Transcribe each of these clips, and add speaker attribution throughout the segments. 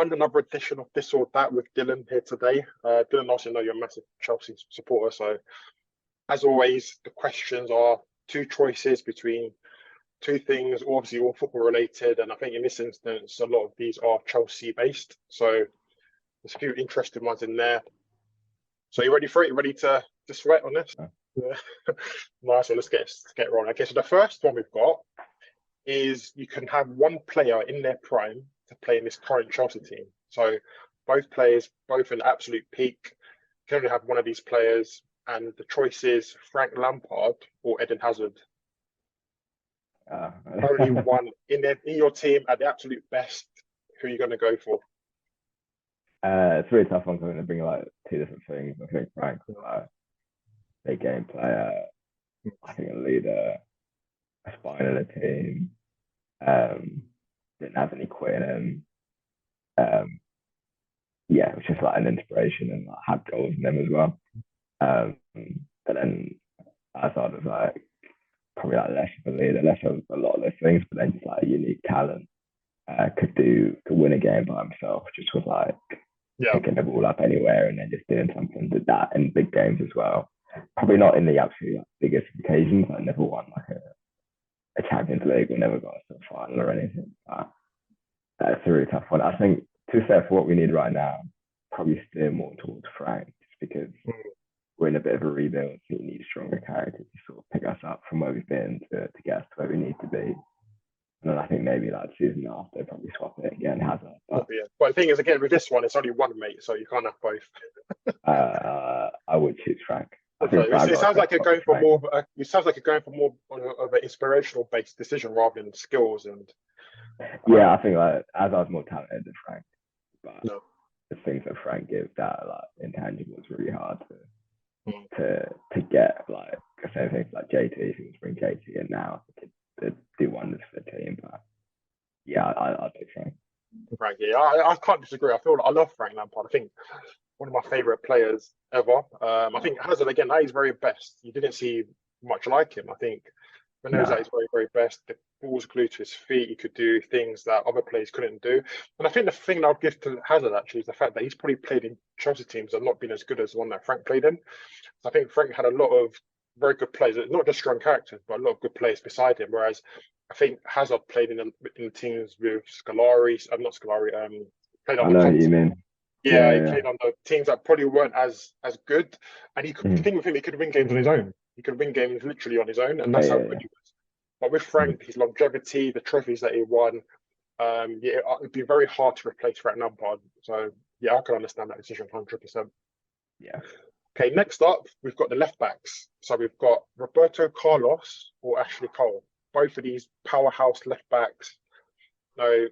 Speaker 1: everyone. Another edition of This or That with Dylan here today. Dylan, also know you're a massive Chelsea supporter, so as always, the questions are two choices between two things, obviously all football related, and I think in this instance, a lot of these are Chelsea based. So there's a few interesting ones in there. So you ready for it? You ready to sweat on this? Yeah. Nice. So let's get rolling. Okay, so the first one we've got is you can have one player in their prime to play in this current Chelsea team. So both players, both in absolute peak, you can only have one of these players, and the choice is Frank Lampard or Eden Hazard. Only one in your team at the absolute best. Who are you going to go for?
Speaker 2: It's a really tough one. I'm going to bring like two different things. I think Frank's a big game player. I think a leader, a spine in the team. Didn't have any quit in him. Yeah, it was just like an inspiration and like, had goals in them as well. But then Hazard was like probably like less of a leader, less of a lot of those things, but then just like a unique talent. Could win a game by himself, just with like picking the ball up anywhere and then just doing something. Did that in big games as well. Probably not in the absolute like, biggest occasions. I never won like a Champions League or never got to the final or anything. But it's a really tough one. I think to be fair, for what we need right now, probably steer more towards Frank, just because we're in a bit of a rebuild, so we need stronger characters to sort of pick us up from where we've been to get us to where we need to be. And then I think maybe like season after, probably swap it again, Hazard.
Speaker 1: But the thing is, again, with this one, it's only one mate, so you can't have both.
Speaker 2: I would choose Frank.
Speaker 1: It sounds like you're going for more. It sounds like you're going for more of an inspirational based decision rather than skills and.
Speaker 2: Yeah, I think like Hazard's more talented than Frank, but the things that Frank gives that are like intangible is really hard to get. Like I say, things like JT, if you bring JT in now, to do wonders for the team. But yeah, I'll take Frank.
Speaker 1: Frank, yeah, I can't disagree. I feel like I love Frank Lampard. I think one of my favourite players ever. I think Hazard again at his very best. You didn't see much like him. I think when he was at his very, very best, the ball was glued to his feet. He could do things that other players couldn't do. And I think the thing that I'd give to Hazard actually is the fact that he's probably played in Chelsea teams that have not been as good as the one that Frank played in. So I think Frank had a lot of very good players, not just strong characters, but a lot of good players beside him. Whereas I think Hazard played in the teams with Scolari, not Scolari, played on the
Speaker 2: you mean.
Speaker 1: Yeah, he played on the teams that probably weren't as good. And he could think with him, he could win games on his own. He could win games literally on his own, and that's how good he was. But with Frank, his longevity, the trophies that he won, it'd be very hard to replace Frank Lampard. So yeah, I can understand that decision 100%.
Speaker 2: Yeah.
Speaker 1: Okay, next up, we've got the left backs. So we've got Roberto Carlos or Ashley Cole. Both of these powerhouse left backs. Now,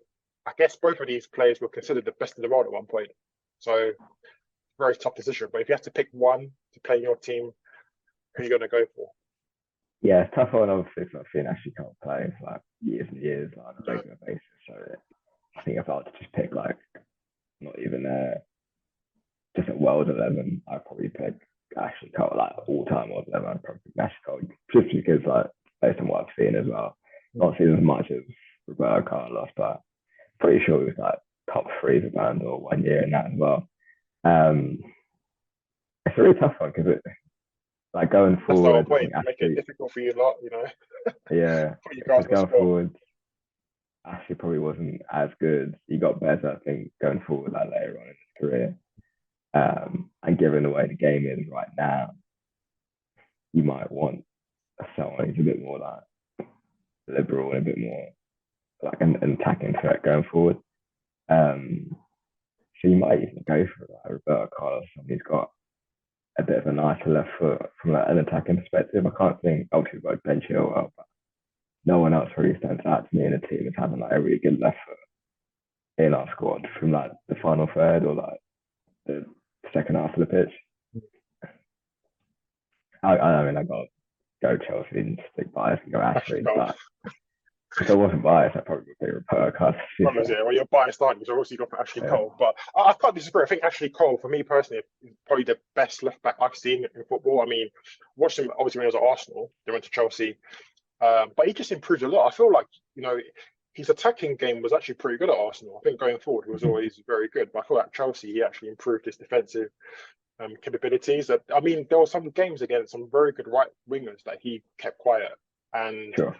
Speaker 1: I guess both of these players were considered the best in the world at one point. So, very tough decision. But if you have to pick one to play in your team, who are you going to go for?
Speaker 2: Yeah, it's tough one, obviously, because I've seen Ashley Cole play for like years and years like, on a regular basis. So, I think if I was to just pick like, not even just a world 11, I'd probably pick Ashley Cole, like all-time world 11. I'd probably pick Ashley Cole, just because, like, based on what I've seen as well. Not seen as much as Roberto Carlos, but pretty sure he was like top 3 for Ballon d'Or 1 year in that as well. It's a really tough one because it, like going forward,
Speaker 1: that's the whole point, make it difficult for you lot, you know.
Speaker 2: Yeah, going forward, Ashley probably wasn't as good. He got better, I think, going forward like later on in his career. And given the way the game is right now, you might want someone who's a bit more like liberal and a bit more like an attacking threat going forward. So you might even go for like Roberto Carlos, someone who's got a bit of a nicer left foot from like, an attacking perspective. I can't think, obviously, about Ben Chilwell, but no one else really stands out to me in the team as having like a really good left foot in our squad from like the final third or like the second half of the pitch. I mean, I got to go Chelsea and stick bias and go Ashley, but if I wasn't biased, I'd probably be Roberto Carlos.
Speaker 1: Well, you're biased, aren't you? So obviously you got Ashley Cole, but I can't disagree. I think Ashley Cole, for me personally, is probably the best left back I've seen in football. I mean, watched him obviously when he was at Arsenal. They went to Chelsea, but he just improved a lot. I feel like his attacking game was actually pretty good at Arsenal. I think going forward he was always very good. But I thought at Chelsea he actually improved his defensive capabilities. I mean, there were some games against some very good right wingers that he kept quiet, and
Speaker 2: Sure.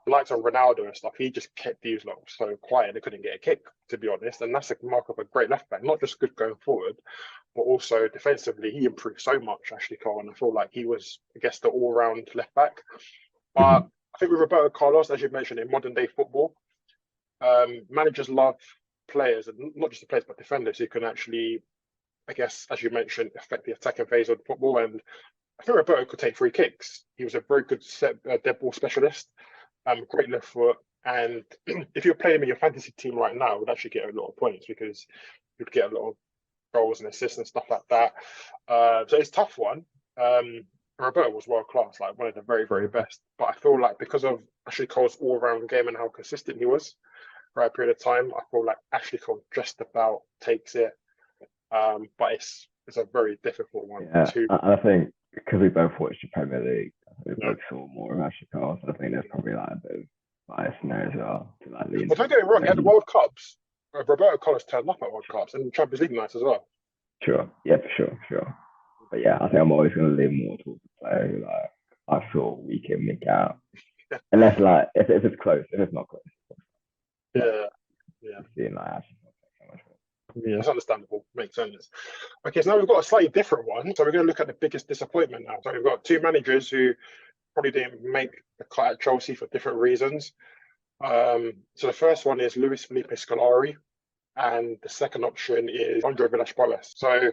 Speaker 1: the likes of Ronaldo and stuff, he just kept these lot so quiet they couldn't get a kick, to be honest. And that's a mark of a great left back, not just good going forward, but also defensively. He improved so much, Ashley Cole, and I feel like he was, I guess, the all-round left back. But I think with Roberto Carlos, as you mentioned, in modern day football, managers love players, and not just the players, but defenders who can actually, I guess, as you mentioned, affect the attacking phase of the football. And I think Roberto could take free kicks. He was a very good dead ball specialist, great left foot. And if you're playing in your fantasy team right now, would actually get a lot of points because you'd get a lot of goals and assists and stuff like that. So it's a tough one. Roberto was world class, like one of the very, very best. But I feel like because of Ashley Cole's all round game and how consistent he was for a period of time, I feel like Ashley Cole just about takes it. But it's a very difficult one to.
Speaker 2: I think because we both watched the Premier League, we both saw more of Ashley Cole. So I think there's probably like a bit of bias in there as well. To like lean.
Speaker 1: But don't get me wrong, at the World Cups, Roberto Carlos turned up at World Cups and Champions League nights as well.
Speaker 2: Sure, yeah, for sure. But yeah, I think I'm always going to lean more towards the player who like I saw week in, week out. Unless like if it's close, if it's not close.
Speaker 1: Yeah.
Speaker 2: Seeing like Ashley Cole so much more.
Speaker 1: Yeah, that's understandable. Makes sense. Okay, so now we've got a slightly different one. So we're going to look at the biggest disappointment now. So we've got two managers who probably didn't make the cut at Chelsea for different reasons. So the first one is Luis Felipe Scolari, and the second option is Andre Villas-Boas. So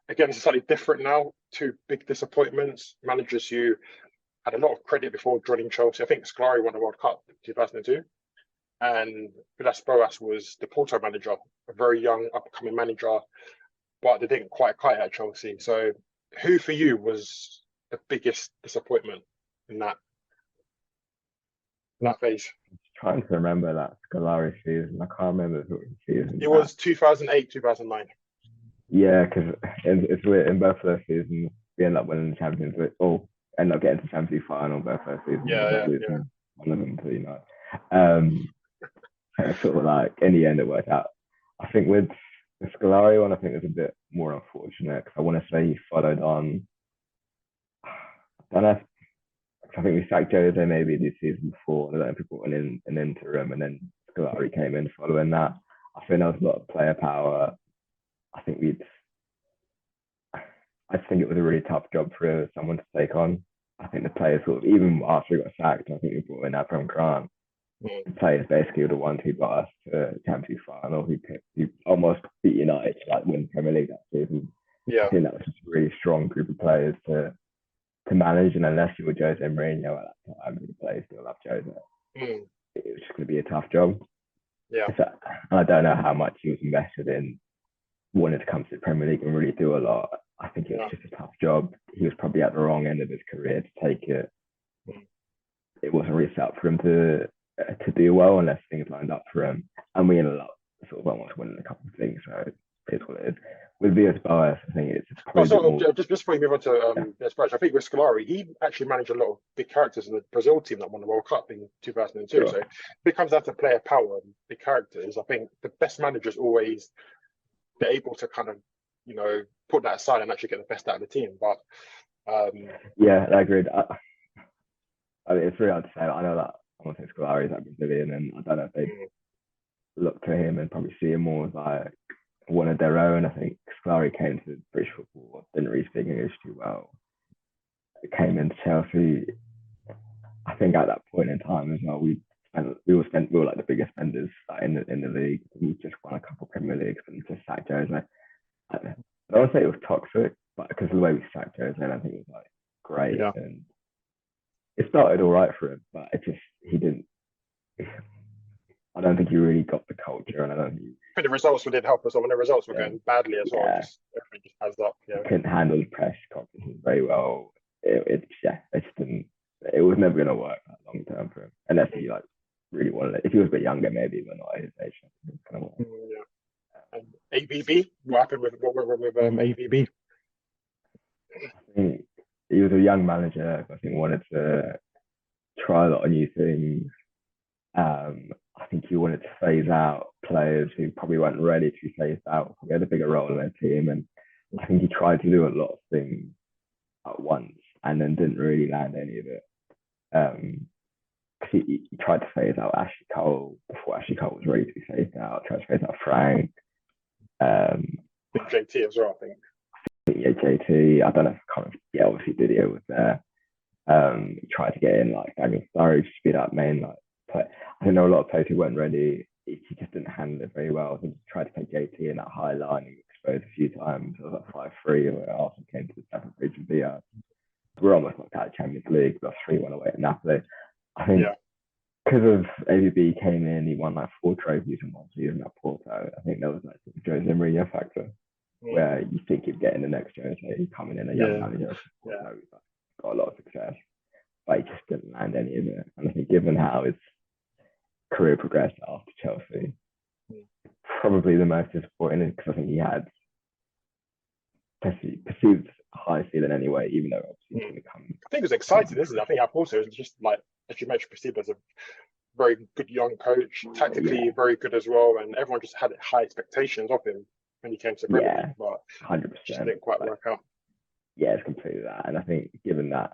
Speaker 1: again, it's slightly different now. Two big disappointments. Managers who had a lot of credit before joining Chelsea. I think Scolari won the World Cup in 2002. And Villas-Boas was the Porto manager, a very young, upcoming manager, but they didn't quite cut it at Chelsea. So who for you was the biggest disappointment in that phase?
Speaker 2: Trying to remember that Scolari season. I can't remember the season.
Speaker 1: It was 2008, 2009.
Speaker 2: Yeah, because it's weird. In both of those seasons, we end up winning the Champions League, or end up getting to Champions League final both those seasons.
Speaker 1: Yeah.
Speaker 2: One of them, you know. Sort of like in the end, it worked out. I think with the Scolari one, I think it was a bit more unfortunate because I want to say he followed on. I don't know. I think we sacked Jose maybe the season before. I don't know if people went in an interim and then Scolari came in following that. I think there was a lot of player power. I think I think it was a really tough job for someone to take on. I think the players sort of, even after he got sacked, I think we brought in Avram Grant. The players basically were the ones who got us to Champions League final, who almost beat United to like win the Premier League that season.
Speaker 1: Yeah.
Speaker 2: I think that was just a really strong group of players to manage, and unless you were Jose Mourinho at that time, the players still love Jose. It was just going to be a tough job.
Speaker 1: Yeah.
Speaker 2: So, and I don't know how much he was invested in wanting to come to the Premier League and really do a lot. I think it was just a tough job. He was probably at the wrong end of his career to take it. It wasn't really set up for him to do well unless things lined up for him. And we ended up sort of almost winning a couple of things, so it's what it is. With Villas-Boas, I think it's
Speaker 1: just before you move on to Villas-Boas, I think with Scolari, he actually managed a lot of big characters in the Brazil team that won the World Cup in 2002. Sure. So if it comes down to player power and big characters, I think the best managers always they're able to kind of, you know, put that aside and actually get the best out of the team. But
Speaker 2: yeah, I agreed. I mean, it's really hard to say. I know that I want to say Scolari is like Brazilian, and I don't know if they look to him and probably see him more as like one of their own. I think Scolari came to British football, didn't really speak English too well. Came into Chelsea. I think at that point in time as well, we were like the biggest spenders in the league. We just won a couple of Premier Leagues and just sacked Jose. I don't want to say it was toxic, but because of the way we sacked Jose, I think it was like great.
Speaker 1: Yeah.
Speaker 2: And it started all right for him, but he didn't. I don't think he really got the culture, and I don't think
Speaker 1: the results didn't help us. When the results were going badly as well, everything just adds up. Yeah,
Speaker 2: he couldn't handle the press conferences very well. It just didn't. It was never going to work long term for him, unless he like really wanted it. If he was a bit younger, maybe, but not at his age. It's kind of
Speaker 1: yeah. And ABB, what happened with ABB?
Speaker 2: I think he was a young manager. I think wanted to try a lot of new things. I think he wanted to phase out players who probably weren't ready to be phased out. He had a bigger role in their team, and I think he tried to do a lot of things at once and then didn't really land any of it. Um, 'Cause he tried to phase out Ashley Cole before Ashley Cole was ready to be phased out. Tried to phase out Frank. Um,
Speaker 1: JT as well, I think.
Speaker 2: yeah, JT. I don't know if kind of, yeah, obviously Didier was there. He tried to get in like Daniel Sturridge to be that main like play. I think there were a lot of players who weren't ready. He just didn't handle it very well. I think he tried to play JT in that high line and exposed a few times. It was like 5-3 where Arsenal came to the Stamford Bridge and beat us. We're almost like that Champions League. We got 3-1 away at Napoli. I think because of AVB came in, he won like 4 trophies in one season at Porto. I think there was like the Jose Mourinho factor where you think you're getting the next Jose coming in, a young manager. Porto, got a lot of success, but he just didn't land any of it. And I think given how his career progressed after Chelsea, probably the most disappointing because I think he had perceived high ceiling anyway, even though obviously he didn't come.
Speaker 1: I think it was exciting, isn't it? I think at Porto it was just like, as you mentioned, perceived as a very good young coach, tactically very good as well, and everyone just had high expectations of him when he came to Premier League, but
Speaker 2: 100%.
Speaker 1: Just didn't quite work out.
Speaker 2: Yeah, it's completely that. And I think given that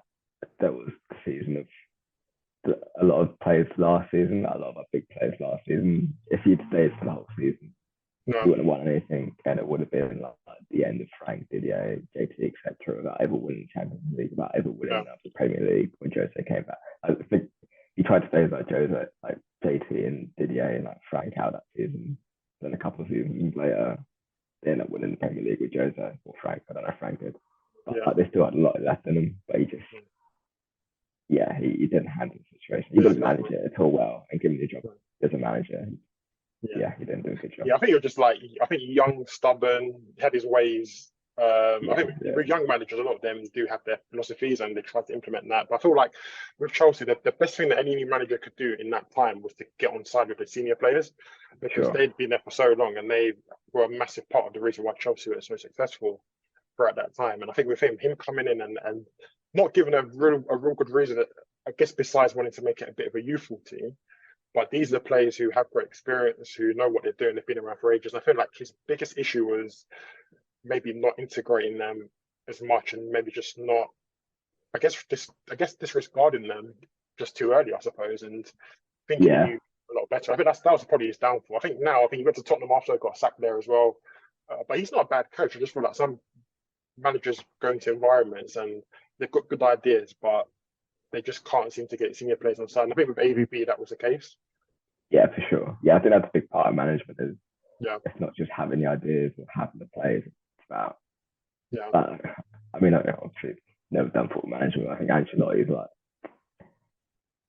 Speaker 2: there was the season of a lot of players last season, a lot of our big players last season, if he'd stayed for the whole season, he wouldn't have won anything, and it would have been like the end of Frank, Didier, JT, etc. Without ever winning the Champions League, without ever winning the Premier League when Jose came back. I think he tried to stay like Jose, like JT and Didier and like Frank out that season. Then a couple of seasons later, they ended up winning the Premier League with Jose or Frank. I don't know if Frank did. But like, they still had a lot left in him, but he just, he didn't handle the situation. He didn't manage it at all well and give him the job as a manager. He didn't do a good job.
Speaker 1: Yeah, I think you're just like, I think young, stubborn, had his ways. I think with young managers, a lot of them do have their philosophies and they try to implement that. But I feel like with Chelsea, the best thing that any new manager could do in that time was to get on side with the senior players because they'd been there for so long and they were a massive part of the reason why Chelsea were so successful throughout that time. And I think with him coming in and not giving a real good reason, I guess besides wanting to make it a bit of a youthful team, but these are the players who have great experience, who know what they're doing, they've been around for ages. And I feel like his biggest issue was maybe not integrating them as much and maybe just not, I guess disregarding them just too early, I suppose, and thinking he knew a lot better. I think that was probably his downfall. I think he went to Tottenham after, got sacked there as well. But he's not a bad coach. I just feel like some managers go into environments and they've got good ideas, but they just can't seem to get senior players on side. And I think with AVB, that was the case.
Speaker 2: Yeah, for sure. Yeah, I think that's a big part of management is it's not just having the ideas or having the players. It's about, I mean, obviously, never done football management. I think Ancelotti is like,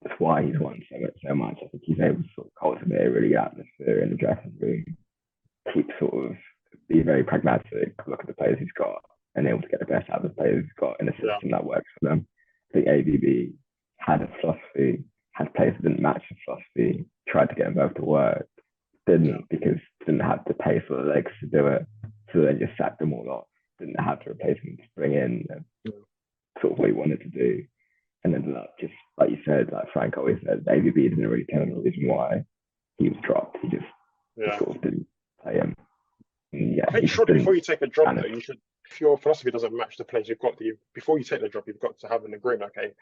Speaker 2: that's why he's won so much. I think he's able to sort of cultivate a really good atmosphere in the dressing room, keep sort of, be very pragmatic, look at the players he's got, and able to get the best out of the players he's got in a system that works for them. I think AVB had a philosophy, had players that didn't match the philosophy, tried to get them both to work, didn't because didn't have the pace or the legs to do it, so they just sacked them all off, didn't have the replacement to bring in sort of what he wanted to do. And then just like you said, like Frank always said, AVB didn't really tell him the reason why he was dropped. He just sort of didn't play him.
Speaker 1: I think surely before you take a job, though, you should. If your philosophy doesn't match the players you've got, before you take the job, you've got to have an agreement. Okay,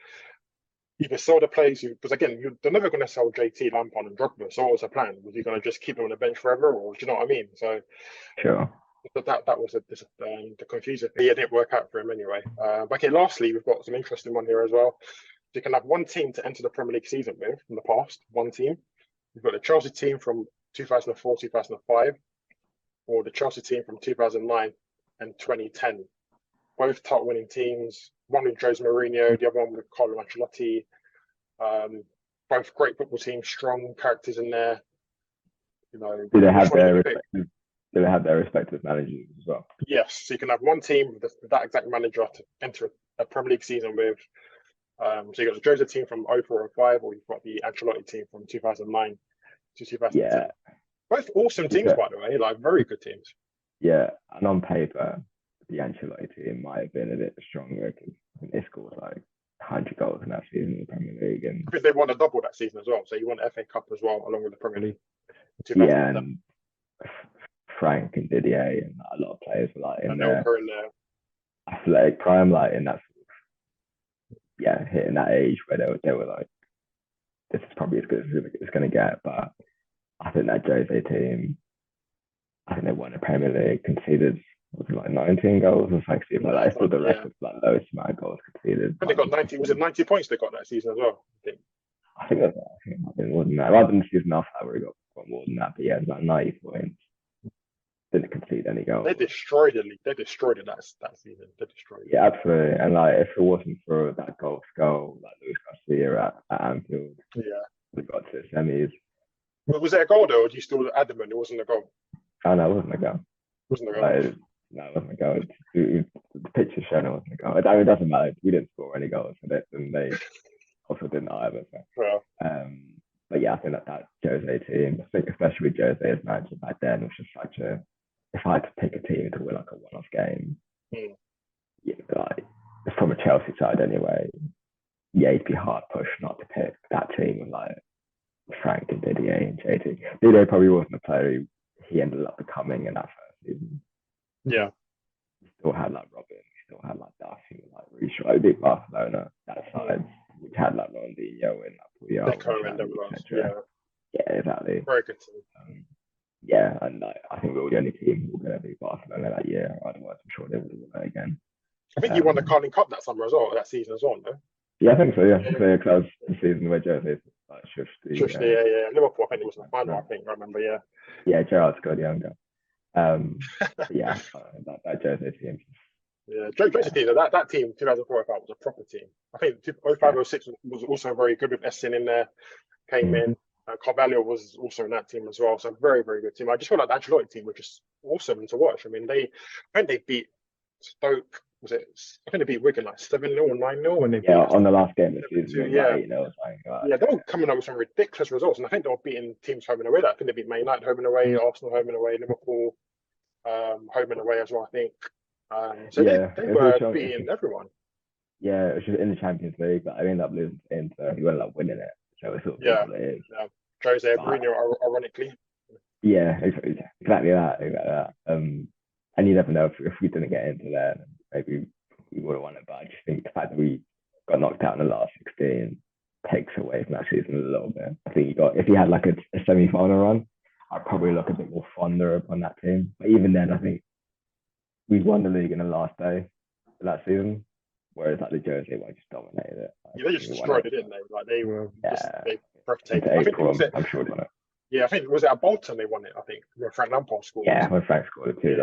Speaker 1: either sell the players, because again, they're never going to sell JT, Lampard, and Drogba. So what was the plan? Was he going to just keep them on the bench forever, or do you know what I mean? So But that was the confusing thing. It didn't work out for him anyway. But okay, lastly, we've got some interesting one here as well. So you can have one team to enter the Premier League season with from the past, one team. You've got the Chelsea team from 2004, 2005, or the Chelsea team from 2009 and 2010. Both title-winning teams. One with Jose Mourinho, the other one with Carlo Ancelotti. Both great football teams, strong characters in there. You know,
Speaker 2: do they have their respective managers as well?
Speaker 1: Yes, so you can have one team with that exact manager to enter a Premier League season with. So you've got the Jose team from 04 and 05, or you've got the Ancelotti team from 2009 to 2010. Yeah. Both awesome teams, by the way, like very good teams.
Speaker 2: Yeah, and on paper, the Ancelotti team might have been a bit stronger because they scored like 100 goals in that season in the Premier League. And
Speaker 1: I think they won a double that season as well. So he won the FA Cup as well, along with the Premier League.
Speaker 2: yeah, and Frank and Didier and a lot of players were like in their athletic prime, like in that hitting that age where they were like, this is probably as good as it's going to get. But I think that Jose team, I think they won the Premier League, conceded was it like 19 goals or something like that. It's still the record for like lowest amount of goals conceded.
Speaker 1: And they got 90. Was it 90 points they got that season as well?
Speaker 2: I think it might be more than that. Rather than the season after where he got more than that, but yeah, it was about 90 points. Didn't concede any goals.
Speaker 1: They destroyed it. They destroyed it that season. They destroyed it.
Speaker 2: Yeah, absolutely. And like, if it wasn't for that goal, like Luis Garcia at Anfield, we got to the semis.
Speaker 1: Was it a goal though, or do you still adamant it wasn't a goal?
Speaker 2: Oh no, it wasn't a goal.
Speaker 1: It wasn't a goal.
Speaker 2: Like, no, it wasn't a goal. The picture showing it wasn't a goal. It doesn't matter. We didn't score any goals for it, and they also didn't either. So. But yeah, I think that Jose team, I think especially with Jose as manager back then, was just such a. If I had to pick a team to win like a one-off game, like from a Chelsea side anyway, it'd be hard push not to pick that team with like Frank and Didier and JT. Didier probably wasn't the player he ended up becoming in that first season.
Speaker 1: Yeah.
Speaker 2: He still had like Robin, he still had like Duff, he was like really strong. Big Barcelona, that side, which had like Ronaldinho and like Puyol. Yeah, exactly.
Speaker 1: Very good team.
Speaker 2: And I think we were the only team who were going to be Barcelona that year. Otherwise, I'm sure they would have won it again.
Speaker 1: I think you won the Carling Cup that summer as well, that season as well, no?
Speaker 2: Yeah, I think so, because that was the season where Jose like, shushed the...
Speaker 1: Liverpool, I think it was the final, I remember,
Speaker 2: Yeah, Gerrard scored the own goal. That Jose team.
Speaker 1: Yeah, Jose team, that team, 2004, I thought, was a proper team. I think 05-06 was also very good with Essien in there, came in. Carvalho was also in that team as well, so very, very good team. I just feel like the Ancelotti team was just awesome to watch. I mean, I think they beat Stoke. I think they beat Wigan like 7-0 or 9-0 when they beat
Speaker 2: on the last game of the season.
Speaker 1: They were coming up with some ridiculous results, and I think they were beating teams home and away. I think they beat Man United home and away, Arsenal home and away, Liverpool home and away as well, I think. They were beating everyone.
Speaker 2: Yeah, it was just in the Champions League, but I ended up losing to Inter. He ended up winning it. So it's sort of what it is.
Speaker 1: Jose Mourinho, ironically.
Speaker 2: Yeah, exactly that. And you never know if we didn't get into there, maybe we would have won it. But I just think the fact that we got knocked out in the last 16 takes away from that season a little bit. I think if he had like a semi-final run, I'd probably look a bit more fonder upon that team. But even then, I think we won the league in the last day of that season. Whereas like the Jose one just dominated it.
Speaker 1: They just destroyed it, didn't they? Like they were breathtaking.
Speaker 2: I'm sure they won it.
Speaker 1: Yeah, I think was it at Bolton they won it. I think when Frank Lampard scored.
Speaker 2: Yeah, when Frank scored it too.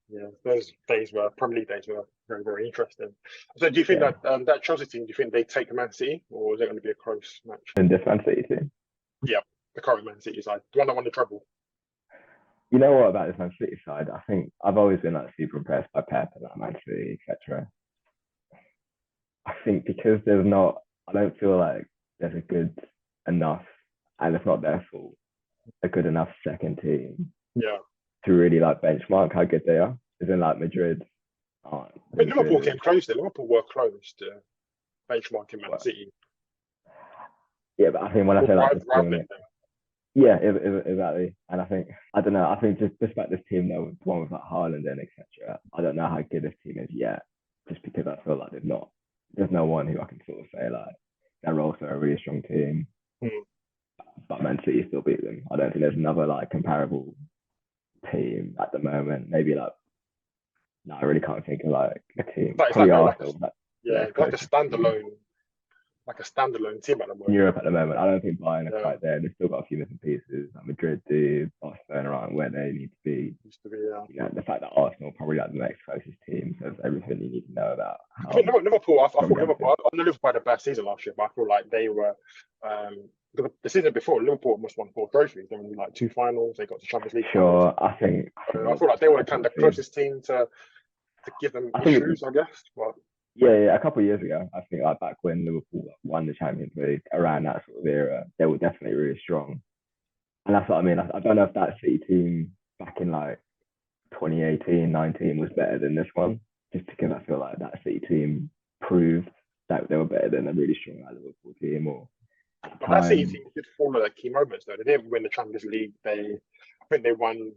Speaker 1: Yeah. Those days Premier League days were very, very interesting. So, do you think that Chelsea team? Do you think they take Man City, or is it going to be a close match?
Speaker 2: And this Man City team.
Speaker 1: Yeah, the current Man City side, the one that won the treble.
Speaker 2: You know what about this Man City side? I think I've always been like super impressed by Pep and Man City, etc. I think because I don't feel like there's a good enough, and it's not their fault, a good enough second team.
Speaker 1: Yeah.
Speaker 2: To really like benchmark how good they are. As in like Madrid.
Speaker 1: Liverpool came close there. Liverpool were close to benchmarking Man City.
Speaker 2: Yeah, but I think when I say like exactly. And I don't know. I think just despite this team though, one with like Haaland and etc. I don't know how good this team is yet. Just because I feel like there's no one who I can sort of say like they're also a really strong team. But Man City still beat them. I don't think there's another like comparable team at the moment. Maybe like I really can't think of like a team. Probably Arsenal.
Speaker 1: Like a standalone team at the moment.
Speaker 2: In Europe at the moment, I don't think Bayern are quite there. They've still got a few missing pieces. Like Madrid do, Barcelona aren't where they need to be. The fact that Arsenal probably like the next closest team says everything you need to know about.
Speaker 1: I thought Liverpool had a bad season last year, but I feel like they were the season before. Liverpool almost won 4 trophies. They won like 2 finals. They got to Champions League.
Speaker 2: Sure,
Speaker 1: I feel like they were kind of the closest team to give them issues, I guess. But
Speaker 2: yeah, a couple of years ago, I think like back when Liverpool won the Champions League, around that sort of era, they were definitely really strong. And that's what I mean. I don't know if that City team back in like 2018, 19 was better than this one, just because I feel like that City team proved that they were better than a really strong Liverpool team, or at the
Speaker 1: But that City
Speaker 2: time
Speaker 1: team did fall at their key moments, though. They didn't win the Champions League. I think they won.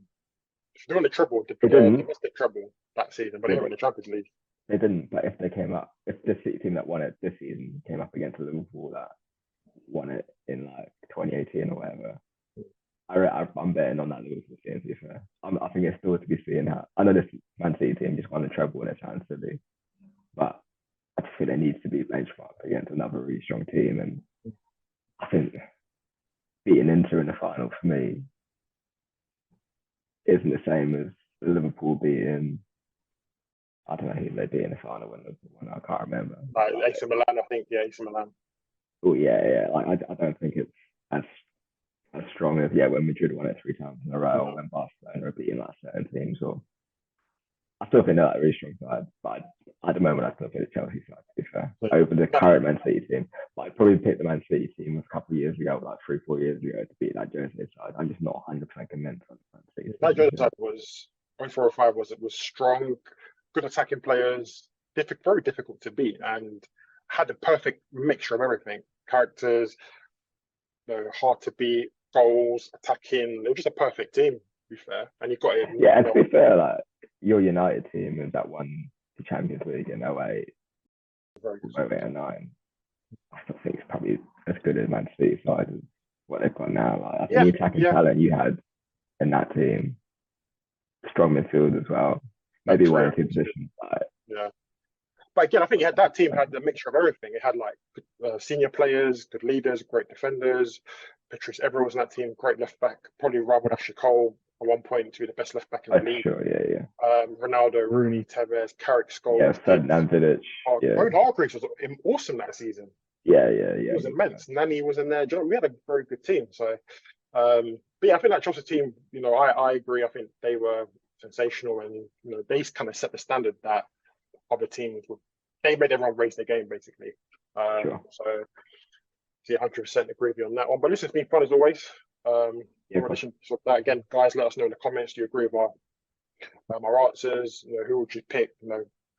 Speaker 1: They won the treble,
Speaker 2: they
Speaker 1: the
Speaker 2: didn't.
Speaker 1: domestic treble that season, but they
Speaker 2: They,
Speaker 1: didn't win the Champions League.
Speaker 2: they didn't. But if they came up, if the City team that won it this season came up against Liverpool that won it in like 2018 or whatever, I'm betting on that Liverpool team. To be fair, I think it's still to be seen how. I know this Man City team just won the treble in a Champions League, but I just feel it needs to be benchmarked against another really strong team, and I think beating Inter in the final for me isn't the same as Liverpool beating. I don't know who they beat in the final when Liverpool won. I can't remember.
Speaker 1: Like AC Milan, I think. Yeah, AC Milan.
Speaker 2: Oh yeah. Like I don't think it's as strong as when Madrid won it 3 times in a row, or when Barcelona are beating like certain teams. Or I still think they're like a really strong side, but at the moment I still think the Chelsea side, to be fair, over the current Man City team. But I'd probably pick the Man City team a couple of years ago, like 3-4 years ago, to beat that Jose side. I'm just not 100% convinced on the Man City.
Speaker 1: That Jose side was 0405 was strong, good attacking players, very difficult to beat, and had the perfect mixture of everything. Characters, hard to beat, goals, attacking. It was just a perfect team, to be fair. And you got it.
Speaker 2: Yeah, and to be fair, like your United team is that won the Champions League in 08, 08 and 9. I still think it's probably as good as Man City side as what they've got now. Like I think the attacking talent you had in that team, strong midfield as well. Maybe 1 or 2 positions.
Speaker 1: Yeah. But again, I think that team had a mixture of everything. It had like senior players, good leaders, great defenders. Patrice Evra was in that team, great left back. Probably Robert Ashley Cole at one point to be the best left back in the league.
Speaker 2: Sure, yeah.
Speaker 1: Ronaldo, Rooney, Tevez, Carrick, Scholes.
Speaker 2: Yeah, Ferdinand Vidic.
Speaker 1: Rowan Hargreaves was awesome that season.
Speaker 2: Yeah.
Speaker 1: He was immense. Nani was in there. We had a very good team. So, but yeah, I think that Chelsea team, I agree. I think they were sensational, and they kind of set the standard that other teams would. They made everyone raise their game, basically.
Speaker 2: Sure.
Speaker 1: So, yeah, 100% agree with you on that one. But this has been fun as always. In addition to that, again, guys, let us know in the comments. Do you agree with our answers? Who would you pick?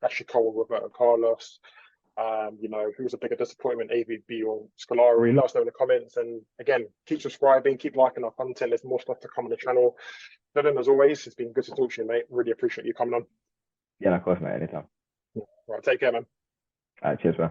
Speaker 1: Ashley Cole, Roberto Carlos. Who's a bigger disappointment, AVB or Scolari? Let us know in the comments. And again, keep subscribing, keep liking our content. There's more stuff to come on the channel. Dylan, as always, it's been good to talk to you, mate. Really appreciate you coming on.
Speaker 2: Yeah, of course, mate. Anytime.
Speaker 1: Right, take care, man.
Speaker 2: Cheers, bro.